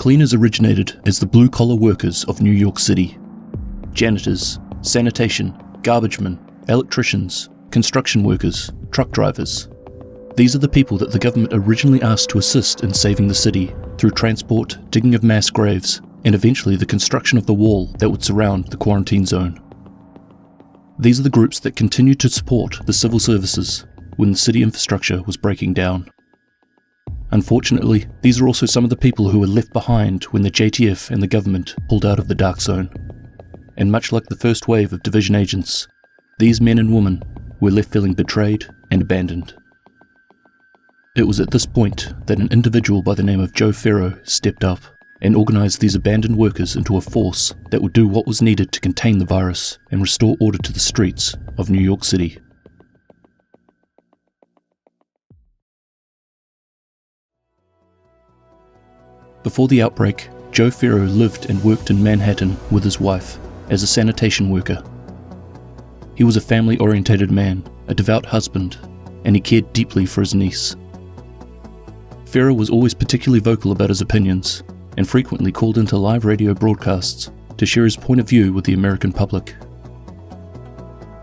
cleaners originated as the blue-collar workers of New York City. Janitors, sanitation, garbage men, electricians, construction workers, truck drivers. These are the people that the government originally asked to assist in saving the city through transport, digging of mass graves, and eventually the construction of the wall that would surround the quarantine zone. These are the groups that continued to support the civil services when the city infrastructure was breaking down. Unfortunately, these are also some of the people who were left behind when the JTF and the government pulled out of the dark zone. And much like the first wave of division agents, these men and women were left feeling betrayed and abandoned. It was at this point that an individual by the name of Joe Ferro stepped up and organised these abandoned workers into a force that would do what was needed to contain the virus and restore order to the streets of New York City. Before the outbreak, Joe Ferro lived and worked in Manhattan with his wife as a sanitation worker. He was a family-orientated man, a devout husband, and he cared deeply for his niece. Ferro was always particularly vocal about his opinions and frequently called into live radio broadcasts to share his point of view with the American public.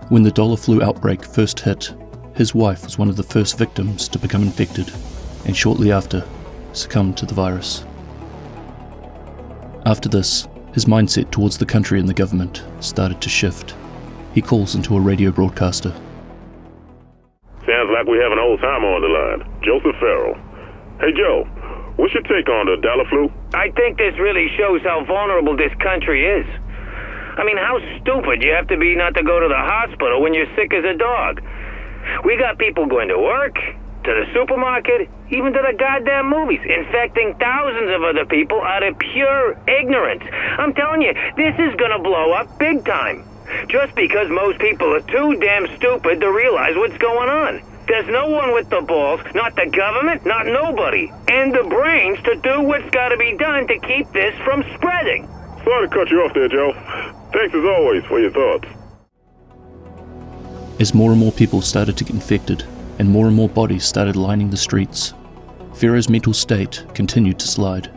When the dollar flu outbreak first hit, his wife was one of the first victims to become infected and shortly after succumbed to the virus. After this, his mindset towards the country and the government started to shift. He calls into a radio broadcaster. Sounds like we have an old timer on the line, Joseph Ferro. Hey Joe, what's your take on the dollar flu? I think this really shows how vulnerable this country is. I mean, how stupid you have to be not to go to the hospital when you're sick as a dog. We got people going to work, to the supermarket, even to the goddamn movies, infecting thousands of other people out of pure ignorance. I'm telling you, this is gonna blow up big time. Just because most people are too damn stupid to realize what's going on. There's no one with the balls, not the government, not nobody, and the brains to do what's gotta be done to keep this from spreading. Sorry to cut you off there, Joe. Thanks as always for your thoughts. As more and more people started to get infected, and more bodies started lining the streets, Ferro's mental state continued to slide.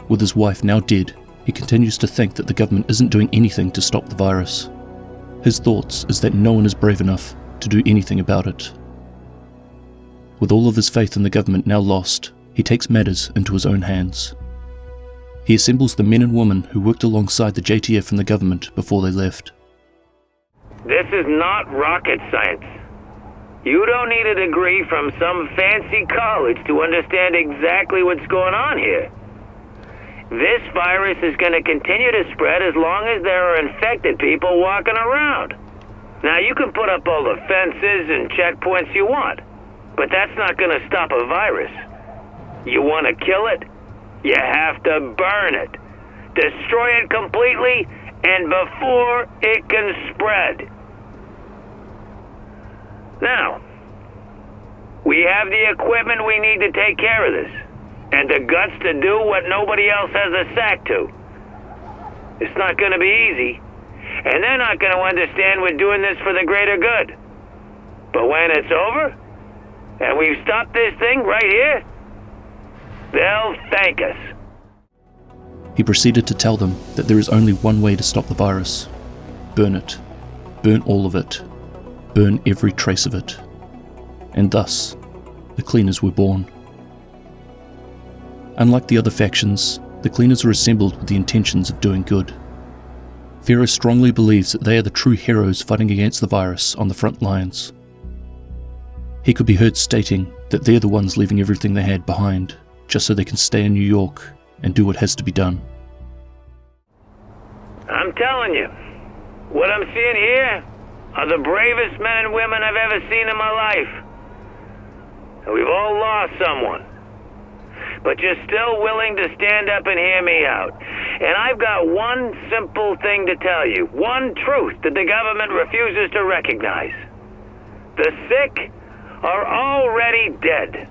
With his wife now dead, he continues to think that the government isn't doing anything to stop the virus. His thoughts is that no one is brave enough to do anything about it. With all of his faith in the government now lost, he takes matters into his own hands. He assembles the men and women who worked alongside the JTF and the government before they left. This is not rocket science. You don't need a degree from some fancy college to understand exactly what's going on here. This virus is going to continue to spread as long as there are infected people walking around. Now, you can put up all the fences and checkpoints you want, but that's not going to stop a virus. You want to kill it? You have to burn it. Destroy it completely and before it can spread. Now, we have the equipment we need to take care of this, and the guts to do what nobody else has a sack to. It's not going to be easy, and they're not going to understand we're doing this for the greater good. But when it's over, and we've stopped this thing right here, they'll thank us. He proceeded to tell them that there is only one way to stop the virus. Burn it. Burn all of it. Burn every trace of it. And thus, the cleaners were born. Unlike the other factions, the cleaners were assembled with the intentions of doing good. Ferro strongly believes that they are the true heroes fighting against the virus on the front lines. He could be heard stating that they're the ones leaving everything they had behind, just so they can stay in New York and do what has to be done. I'm telling you, what I'm seeing here are the bravest men and women I've ever seen in my life. And we've all lost someone. But you're still willing to stand up and hear me out. And I've got one simple thing to tell you, one truth that the government refuses to recognize. The sick are already dead.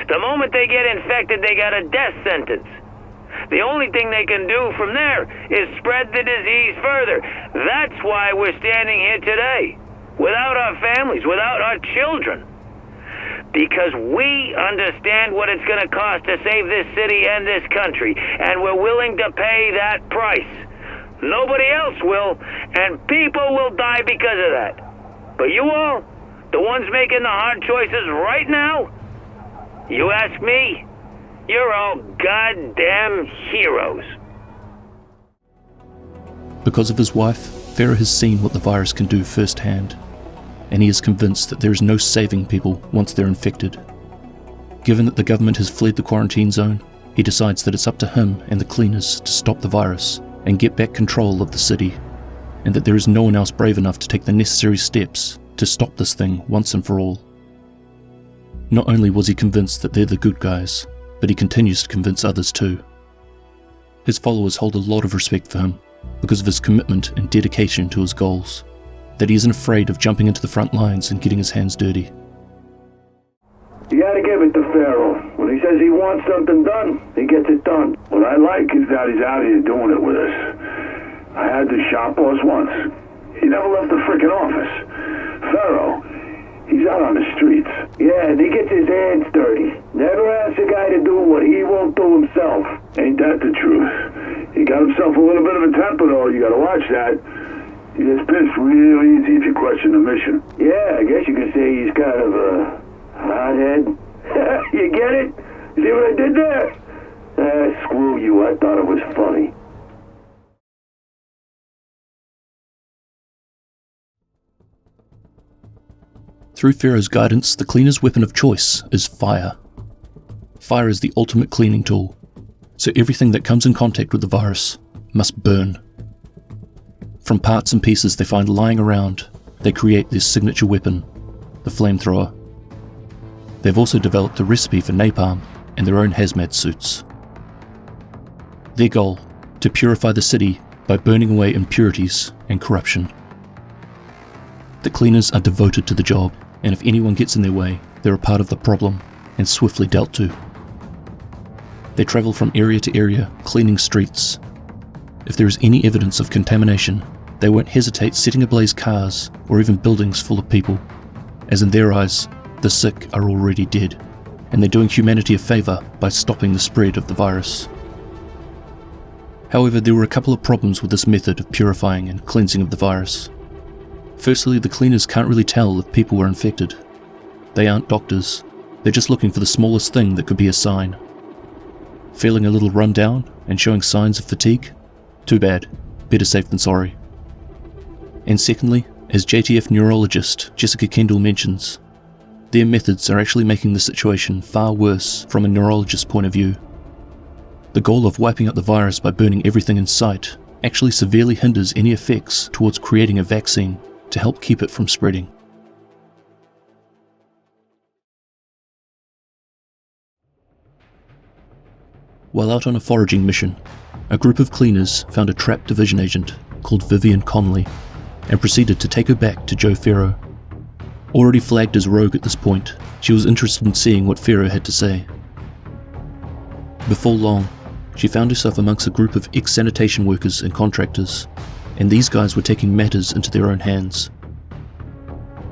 The moment they get infected, they got a death sentence. The only thing they can do from there is spread the disease further. That's why we're standing here today, without our families, without our children. Because we understand what it's gonna cost to save this city and this country, and we're willing to pay that price. Nobody else will, and people will die because of that. But you all, the ones making the hard choices right now, you ask me, you're all goddamn heroes. Because of his wife, Ferro has seen what the virus can do firsthand, and he is convinced that there is no saving people once they're infected. Given that the government has fled the quarantine zone, he decides that it's up to him and the cleaners to stop the virus and get back control of the city, and that there is no one else brave enough to take the necessary steps to stop this thing once and for all. Not only was he convinced that they're the good guys, but he continues to convince others too. His followers hold a lot of respect for him because of his commitment and dedication to his goals, that he isn't afraid of jumping into the front lines and getting his hands dirty. You gotta give it to Ferro. When he says he wants something done, he gets it done. What I like is that he's out here doing it with us. I had the shop boss once. He never left the frickin' office. Ferro, he's out on the streets. Yeah, and he gets his hands dirty. Never asks a guy to do what he won't do himself. Ain't that the truth? He got himself a little bit of a temper though, you gotta watch that. He gets pissed real easy if you question the mission. Yeah, I guess you could say he's kind of a hothead. You get it? See what I did there? Screw you, I thought it was funny. Through Ferro's guidance, the cleaner's weapon of choice is fire. Fire is the ultimate cleaning tool, so everything that comes in contact with the virus must burn. From parts and pieces they find lying around, they create their signature weapon, the flamethrower. They've also developed a recipe for napalm and their own hazmat suits. Their goal, to purify the city by burning away impurities and corruption. The cleaners are devoted to the job, and if anyone gets in their way, they're a part of the problem and swiftly dealt to. They travel from area to area, cleaning streets. If there is any evidence of contamination, they won't hesitate setting ablaze cars or even buildings full of people, as in their eyes, the sick are already dead, and they're doing humanity a favour by stopping the spread of the virus. However, there were a couple of problems with this method of purifying and cleansing of the virus. Firstly, the cleaners can't really tell if people were infected. They aren't doctors, they're just looking for the smallest thing that could be a sign. Feeling a little run down and showing signs of fatigue? Too bad, better safe than sorry. And secondly, as JTF neurologist Jessica Kendall mentions, their methods are actually making the situation far worse from a neurologist's point of view. The goal of wiping out the virus by burning everything in sight actually severely hinders any effects towards creating a vaccine to help keep it from spreading. While out on a foraging mission, a group of cleaners found a trapped division agent called Vivian Conley and proceeded to take her back to Joe Ferro. Already flagged as rogue at this point, she was interested in seeing what Ferro had to say. Before long, she found herself amongst a group of ex-sanitation workers and contractors, and these guys were taking matters into their own hands.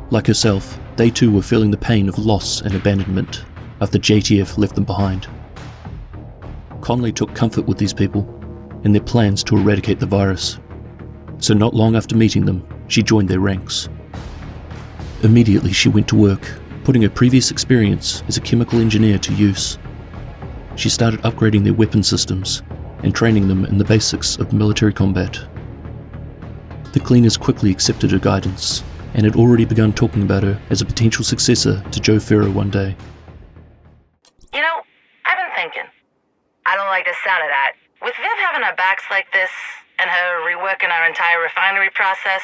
Like herself, they too were feeling the pain of loss and abandonment after JTF left them behind. Conley took comfort with these people and their plans to eradicate the virus, so not long after meeting them, she joined their ranks. Immediately she went to work, putting her previous experience as a chemical engineer to use. She started upgrading their weapon systems and training them in the basics of military combat. The cleaners quickly accepted her guidance and had already begun talking about her as a potential successor to Joe Ferro one day. You know, I've been thinking. I don't like the sound of that. With Viv having our backs like this and her reworking our entire refinery process,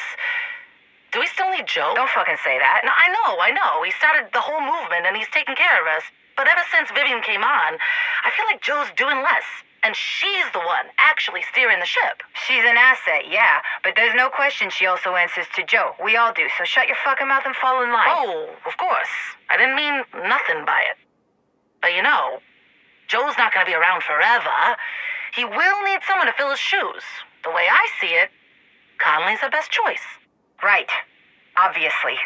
do we still need Joe? Don't fucking say that. No, I know. He started the whole movement and he's taking care of us. But ever since Vivian came on, I feel like Joe's doing less. And she's the one actually steering the ship. She's an asset, yeah. But there's no question she also answers to Joe. We all do, so shut your fucking mouth and fall in line. Oh, of course. I didn't mean nothing by it. But you know, Joe's not gonna be around forever. He will need someone to fill his shoes. The way I see it, Conley's the best choice. Right. Obviously.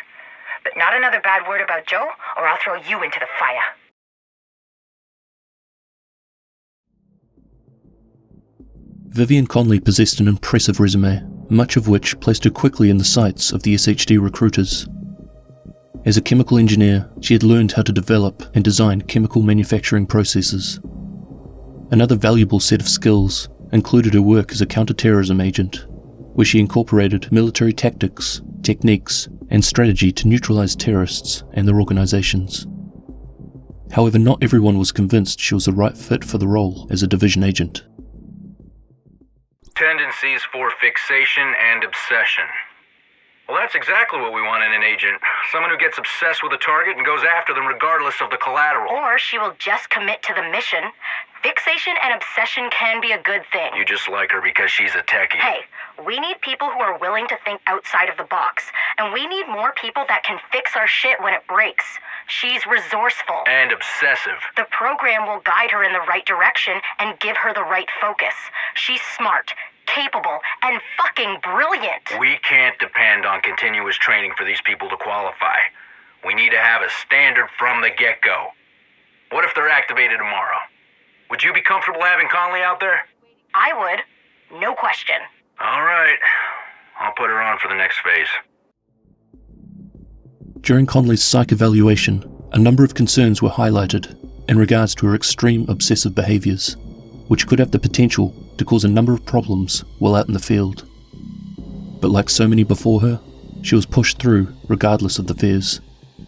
But not another bad word about Joe, or I'll throw you into the fire. Vivian Conley possessed an impressive resume, much of which placed her quickly in the sights of the SHD recruiters. As a chemical engineer, she had learned how to develop and design chemical manufacturing processes. Another valuable set of skills included her work as a counter-terrorism agent, where she incorporated military tactics, techniques, and strategy to neutralize terrorists and their organizations. However, not everyone was convinced she was the right fit for the role as a division agent. Tendencies for fixation and obsession. Well, that's exactly what we want in an agent. Someone who gets obsessed with a target and goes after them regardless of the collateral. Or she will just commit to the mission. Fixation and obsession can be a good thing. You just like her because she's a techie. Hey, we need people who are willing to think outside of the box. And we need more people that can fix our shit when it breaks. She's resourceful. And obsessive. The program will guide her in the right direction and give her the right focus. She's smart, capable, and fucking brilliant. We can't depend on continuous training for these people to qualify. We need to have a standard from the get-go. What if they're activated tomorrow? Would you be comfortable having Conley out there? I would. No question. All right. I'll put her on for the next phase. During Conley's psych evaluation, a number of concerns were highlighted in regards to her extreme obsessive behaviors, which could have the potential to cause a number of problems while out in the field. But like so many before her, she was pushed through regardless of the fears,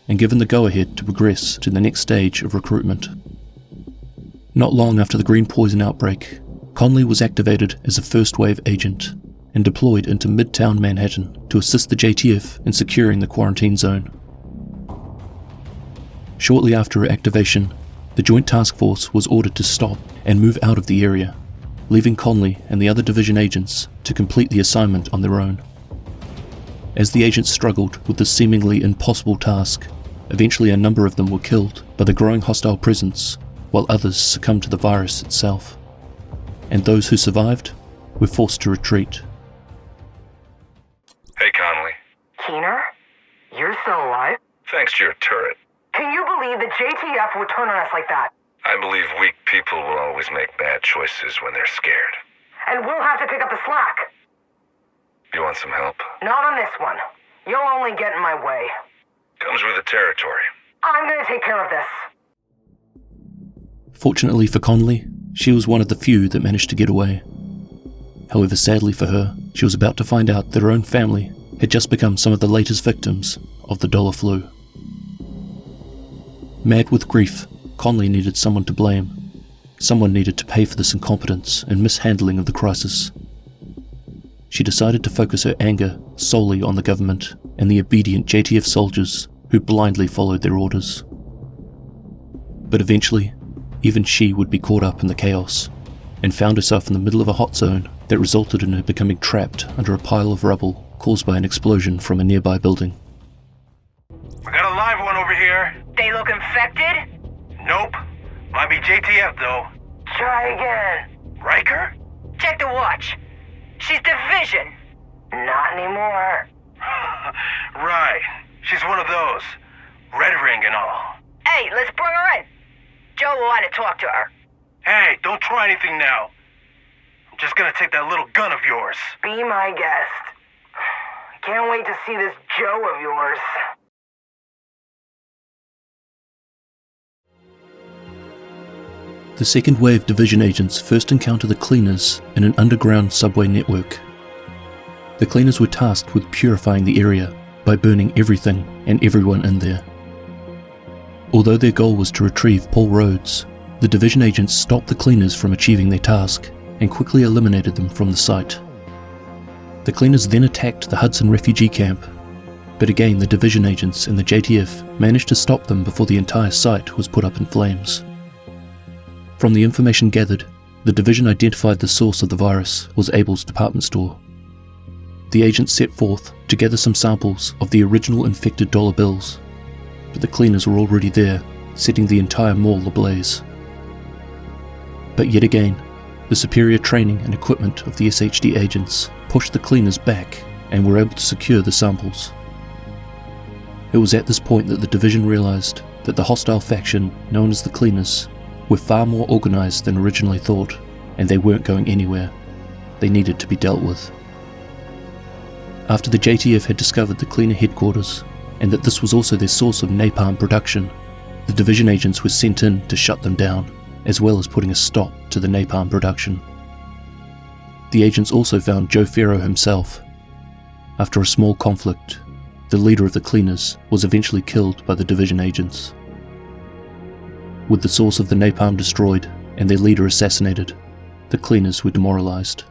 and given the go-ahead to progress to the next stage of recruitment. Not long after the green poison outbreak, Conley was activated as a first-wave agent and deployed into Midtown Manhattan to assist the JTF in securing the quarantine zone. Shortly after her activation, the Joint Task Force was ordered to stop and move out of the area, leaving Conley and the other division agents to complete the assignment on their own. As the agents struggled with the seemingly impossible task, eventually a number of them were killed by the growing hostile presence, while others succumbed to the virus itself. And those who survived were forced to retreat. Hey, Conley. Keener? You're still alive? Thanks to your turret. Can you believe the JTF would turn on us like that? I believe weak people will always make bad choices when they're scared. And we'll have to pick up the slack. You want some help? Not on this one. You'll only get in my way. Comes with the territory. I'm gonna take care of this. Fortunately for Conley, she was one of the few that managed to get away. However, sadly for her, she was about to find out that her own family had just become some of the latest victims of the dollar flu. Mad with grief, Conley needed someone to blame. Someone needed to pay for this incompetence and mishandling of the crisis. She decided to focus her anger solely on the government and the obedient JTF soldiers who blindly followed their orders. But eventually, even she would be caught up in the chaos and found herself in the middle of a hot zone that resulted in her becoming trapped under a pile of rubble caused by an explosion from a nearby building. We got a live one over here. They look infected? Nope. Might be JTF, though. Try again. Riker? Check the watch. She's division. Not anymore. Right. She's one of those. Red ring and all. Hey, let's bring her in. Joe will want to talk to her. Hey, don't try anything now. I'm just gonna take that little gun of yours. Be my guest. Can't wait to see this Joe of yours. The second wave division agents first encounter the cleaners in an underground subway network. The cleaners were tasked with purifying the area by burning everything and everyone in there. Although their goal was to retrieve Paul Rhodes, the division agents stopped the cleaners from achieving their task and quickly eliminated them from the site. The cleaners then attacked the Hudson refugee camp, but again the division agents and the JTF managed to stop them before the entire site was put up in flames. From the information gathered, the division identified the source of the virus was Abel's department store. The agents set forth to gather some samples of the original infected dollar bills, but the cleaners were already there, setting the entire mall ablaze. But yet again, the superior training and equipment of the SHD agents pushed the cleaners back and were able to secure the samples. It was at this point that the division realized that the hostile faction, known as the Cleaners, were far more organized than originally thought, and they weren't going anywhere. They needed to be dealt with. After the JTF had discovered the Cleaner headquarters, and that this was also their source of napalm production, the division agents were sent in to shut them down, as well as putting a stop to the napalm production. The agents also found Joe Ferro himself. After a small conflict, the leader of the Cleaners was eventually killed by the division agents. With the source of the napalm destroyed and their leader assassinated, the Cleaners were demoralized.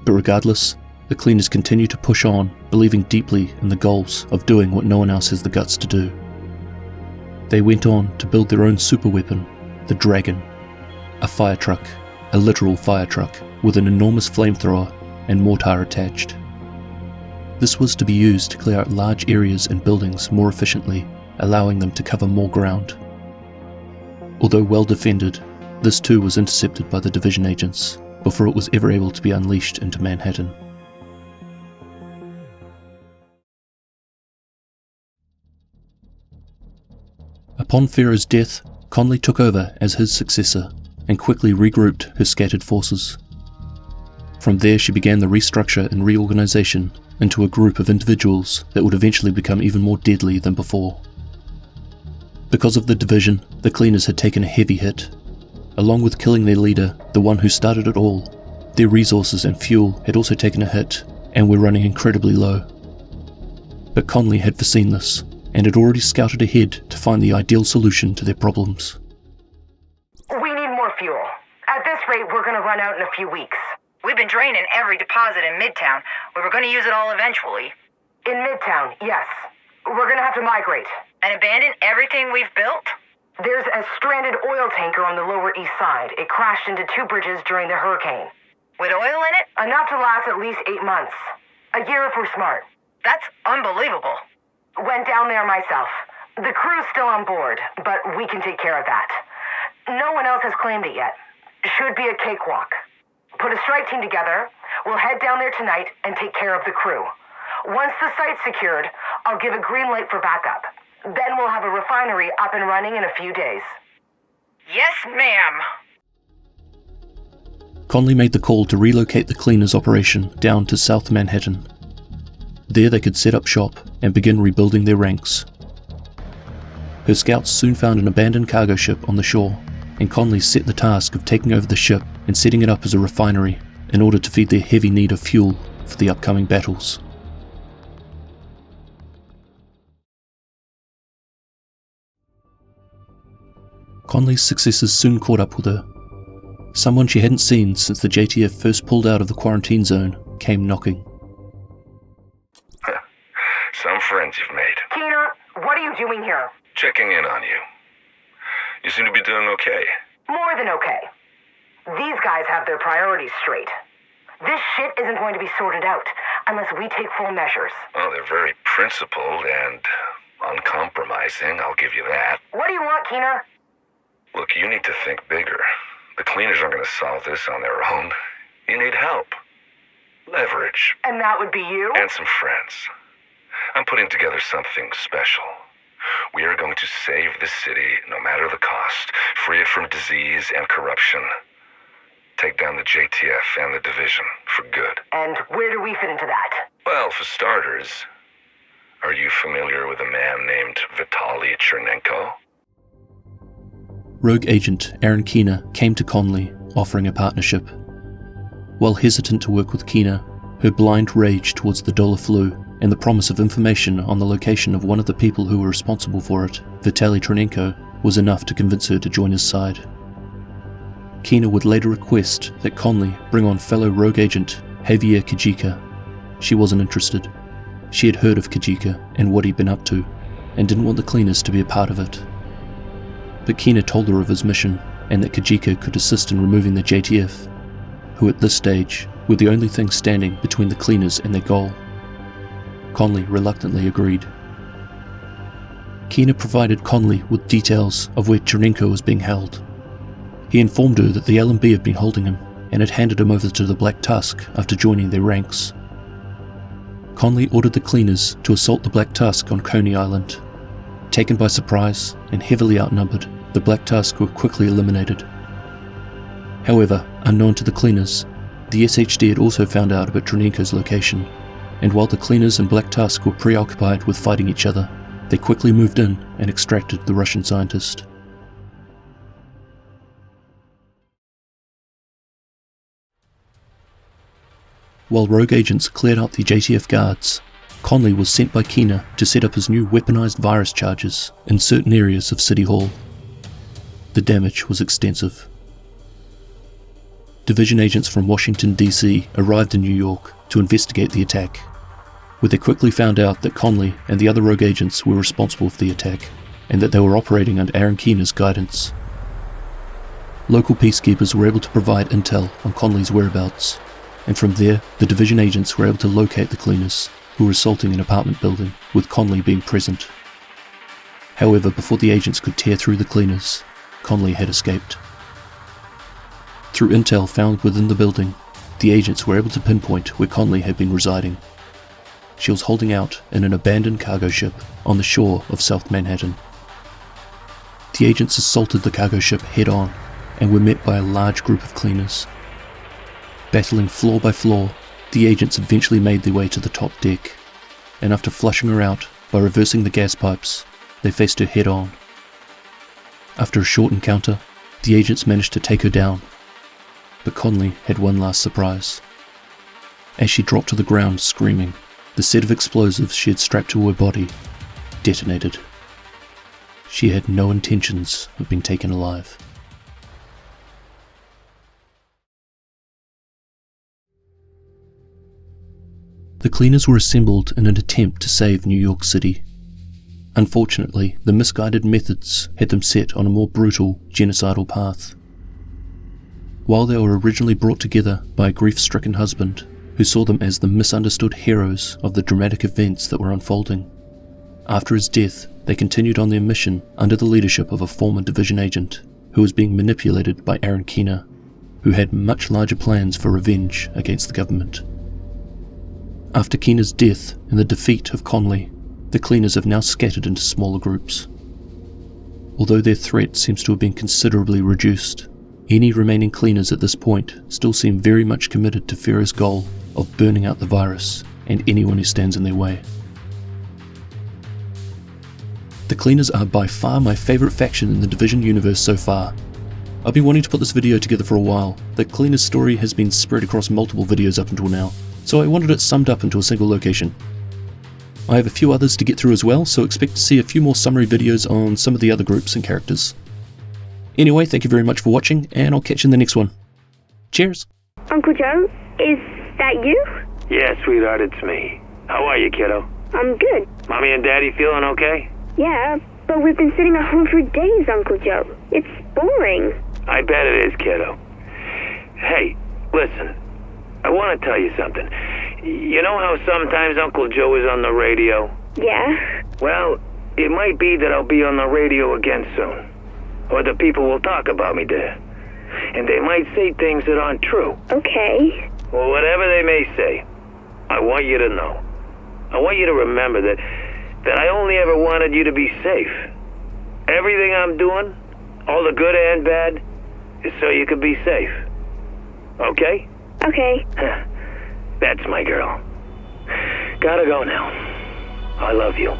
But regardless, the Cleaners continue to push on, believing deeply in the goals of doing what no one else has the guts to do. They went on to build their own superweapon, the Dragon, a fire truck, a literal fire truck, with an enormous flamethrower and mortar attached. This was to be used to clear out large areas and buildings more efficiently, allowing them to cover more ground. Although well defended, this too was intercepted by the division agents before it was ever able to be unleashed into Manhattan. Upon Ferro's death, Conley took over as his successor and quickly regrouped her scattered forces. From there she began the restructure and reorganization into a group of individuals that would eventually become even more deadly than before. Because of the division, the Cleaners had taken a heavy hit. Along with killing their leader, the one who started it all, their resources and fuel had also taken a hit and were running incredibly low. But Conley had foreseen this and had already scouted ahead to find the ideal solution to their problems. We need more fuel. At this rate, we're gonna run out in a few weeks. We've been draining every deposit in Midtown. We were going to use it all eventually. In Midtown, yes. We're gonna have to migrate. And abandon everything we've built? There's a stranded oil tanker on the Lower East Side. It crashed into 2 bridges during the hurricane. With oil in it? Enough to last at least 8 months. A year if we're smart. That's unbelievable. Went down there myself. The crew's still on board, but we can take care of that. No one else has claimed it yet. Should be a cakewalk. Put a strike team together, we'll head down there tonight and take care of the crew. Once the site's secured, I'll give a green light for backup. Then we'll have a refinery up and running in a few days. Yes, ma'am. Conley made the call to relocate the Cleaners operation down to South Manhattan. There they could set up shop and begin rebuilding their ranks. Her scouts soon found an abandoned cargo ship on the shore, and Conley set the task of taking over the ship and setting it up as a refinery in order to feed their heavy need of fuel for the upcoming battles. Conley's successors soon caught up with her. Someone she hadn't seen since the JTF first pulled out of the quarantine zone came knocking. Some friends you've made. Keener, what are you doing here? Checking in on you. You seem to be doing okay. More than okay. These guys have their priorities straight. This shit isn't going to be sorted out unless we take full measures. Well, they're very principled and uncompromising, I'll give you that. What do you want, Keener? Look, you need to think bigger. The Cleaners aren't going to solve this on their own. You need help. Leverage. And that would be you? And some friends. I'm putting together something special. We are going to save this city, no matter the cost, free it from disease and corruption. Take down the JTF and the division for good. And where do we fit into that? Well, for starters, are you familiar with a man named Vitaly Chernenko? Rogue agent Aaron Keener came to Conley, offering a partnership. While hesitant to work with Keener, her blind rage towards the dollar flu and the promise of information on the location of one of the people who were responsible for it, Vitaly Chernenko, was enough to convince her to join his side. Keener would later request that Conley bring on fellow rogue agent Javier Kajika. She wasn't interested. She had heard of Kajika and what he'd been up to, and didn't want the Cleaners to be a part of it. But Keener told her of his mission, and that Kajika could assist in removing the JTF, who at this stage were the only thing standing between the Cleaners and their goal. Conley reluctantly agreed. Keener provided Conley with details of where Chernenko was being held. He informed her that the LMB had been holding him and had handed him over to the Black Tusk after joining their ranks. Conley ordered the cleaners to assault the Black Tusk on Coney Island. Taken by surprise and heavily outnumbered, the Black Tusk were quickly eliminated. However, unknown to the cleaners, the SHD had also found out about Dronenko's location, and while the cleaners and Black Tusk were preoccupied with fighting each other, they quickly moved in and extracted the Russian scientist. While rogue agents cleared out the JTF guards, Conley was sent by Keener to set up his new weaponized virus charges in certain areas of City Hall. The damage was extensive. Division agents from Washington, D.C. arrived in New York to investigate the attack, where they quickly found out that Conley and the other rogue agents were responsible for the attack, and that they were operating under Aaron Keener's guidance. Local peacekeepers were able to provide intel on Conley's whereabouts, and from there, the division agents were able to locate the cleaners, who were assaulting an apartment building, with Conley being present. However, before the agents could tear through the cleaners, Conley had escaped. Through intel found within the building, the agents were able to pinpoint where Conley had been residing. She was holding out in an abandoned cargo ship on the shore of South Manhattan. The agents assaulted the cargo ship head-on and were met by a large group of cleaners. Battling floor by floor, the agents eventually made their way to the top deck, and after flushing her out by reversing the gas pipes, they faced her head-on. After a short encounter, the agents managed to take her down, but Conley had one last surprise. As she dropped to the ground screaming, the set of explosives she had strapped to her body detonated. She had no intentions of being taken alive. The cleaners were assembled in an attempt to save New York City. Unfortunately, the misguided methods had them set on a more brutal, genocidal path. While they were originally brought together by a grief-stricken husband, who saw them as the misunderstood heroes of the dramatic events that were unfolding, after his death, they continued on their mission under the leadership of a former division agent, who was being manipulated by Aaron Keener, who had much larger plans for revenge against the government. After Keener's death and the defeat of Conley, the cleaners have now scattered into smaller groups. Although their threat seems to have been considerably reduced, any remaining cleaners at this point still seem very much committed to Ferro's goal of burning out the virus and anyone who stands in their way. The cleaners are by far my favourite faction in the Division universe so far. I've been wanting to put this video together for a while. The cleaners story has been spread across multiple videos up until now, so I wanted it summed up into a single location. I have a few others to get through as well, so expect to see a few more summary videos on some of the other groups and characters. Anyway, thank you very much for watching, and I'll catch you in the next one. Cheers! Uncle Joe, is that you? Yeah, sweetheart, it's me. How are you, kiddo? I'm good. Mommy and Daddy feeling okay? Yeah, but we've been sitting at home for days, Uncle Joe. It's boring. I bet it is, kiddo. Hey, listen. I want to tell you something. You know how sometimes Uncle Joe is on the radio? Yeah? Well, it might be that I'll be on the radio again soon. Or the people will talk about me there. And they might say things that aren't true. Okay. Well, whatever they may say, I want you to know. I want you to remember that I only ever wanted you to be safe. Everything I'm doing, all the good and bad, is so you could be safe. Okay? Okay. That's my girl. Gotta go now. I love you.